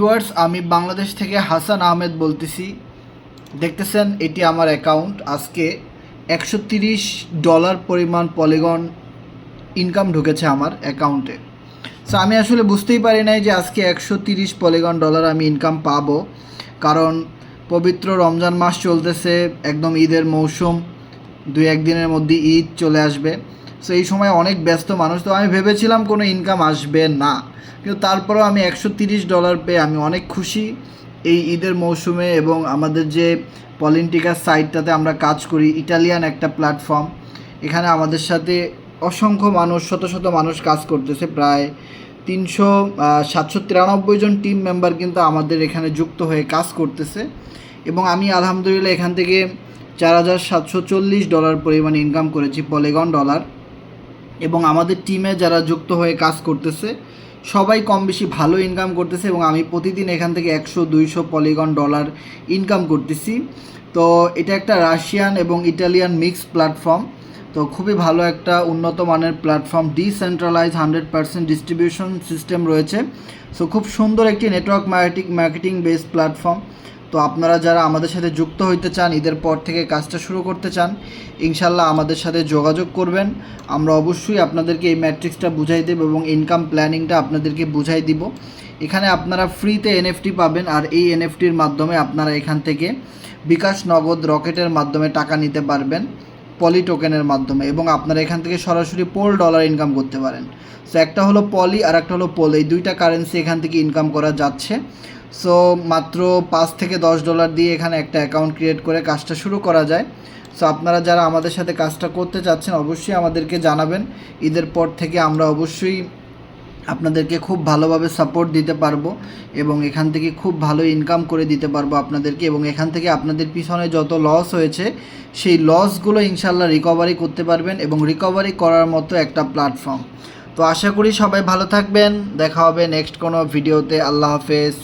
Viewers, আমি বাংলাদেশ থেকে হাসান আহমেদ বলতেছি। দেখতেছেন এটি আমার অ্যাকাউন্ট। আজকে $130 পরিমাণ পলিগন ইনকাম ঢুকেছে আমার অ্যাকাউন্টে। সো আমি আসলে বুঝতেই পারি নাই যে আজকে $130 পলিগন আমি ইনকাম পাবো, কারণ পবিত্র রমজান মাস চলতেছে, একদম ঈদের মৌসুম, 2-1 দিনের মধ্যে ঈদ চলে আসবে। সো এই সময় অনেক ব্যস্ত মানুষ, তো আমি ভেবেছিলাম কোনো ইনকাম আসবে না, কিন্তু তারপরেও আমি $130 পেয়ে আমি অনেক খুশি এই ঈদের মৌসুমে। এবং আমাদের যে পলিটিকার সাইটটাতে আমরা কাজ করি, ইটালিয়ান একটা প্ল্যাটফর্ম, এখানে আমাদের সাথে অসংখ্য মানুষ, শত শত মানুষ কাজ করতেছে। প্রায় 793 জন টিম মেম্বার কিন্তু আমাদের এখানে যুক্ত হয়ে কাজ করতেছে। এবং আমি আলহামদুলিল্লাহ এখান থেকে $4,740 পরিমাণে ইনকাম করেছি পলিগন ডলার। এবং আমাদের টিমে যারা যুক্ত হয়ে কাজ করতেছে সবাই কম বেশি ভালো ইনকাম করতেছে, এবং আমি প্রতিদিন এখান থেকে 100-200 পলিগন ডলার ইনকাম করতেছি। তো এটা একটা রাশিয়ান এবং ইটালিয়ান মিক্স প্ল্যাটফর্ম, তো খুবই ভালো একটা উন্নত মানের প্ল্যাটফর্ম। ডিসেন্ট্রালাইজ 100% ডিস্ট্রিবিউশন সিস্টেম রয়েছে। সো খুব সুন্দর একটি নেটওয়ার্ক মার্কেটিং বেসড প্ল্যাটফর্ম। তো আপনারা যারা আমাদের সাথে যুক্ত হইতে চান, ঈদের পর থেকে কাজটা শুরু করতে চান, ইনশাল্লাহ আমাদের সাথে যোগাযোগ করবেন। আমরা অবশ্যই আপনাদেরকে এই ম্যাট্রিক্সটা বুঝাই দেব এবং ইনকাম প্ল্যানিংটা আপনাদেরকে বুঝাই দিব। এখানে আপনারা ফ্রিতে এনএফটি পাবেন, আর এই এনএফটির মাধ্যমে আপনারা এখান থেকে বিকাশ, নগদ, রকেটের মাধ্যমে টাকা নিতে পারবেন, পলি টোকেনের মাধ্যমে, এবং আপনারা এখান থেকে সরাসরি $1 ইনকাম করতে পারেন। সো একটা হলো পলি আর একটা হলো পোল, এই দুইটা কারেন্সি এখান থেকে ইনকাম করা যাচ্ছে। সো মাত্র $5 থেকে $10 দিয়ে এখানে একটা অ্যাকাউন্ট ক্রিয়েট করে কাজটা শুরু করা যায়। সো আপনারা যারা আমাদের সাথে কাজটা করতে চাচ্ছেন অবশ্যই আমাদেরকে জানাবেন। ঈদের পর থেকে আমরা অবশ্যই আপনাদেরকে খুব ভালোভাবে সাপোর্ট দিতে পারবো এবং এখান থেকে খুব ভালো ইনকাম করে দিতে পারবো আপনাদেরকে। এবং এখান থেকে আপনাদের পিছনে যত লস হয়েছে সেই লসগুলো ইনশাল্লাহ রিকভারি করতে পারবেন, এবং রিকভারি করার মতো একটা প্ল্যাটফর্ম। তো আশা করি সবাই ভালো থাকবেন, দেখা হবে নেক্সট কোনো ভিডিওতে। আল্লাহ হাফেজ।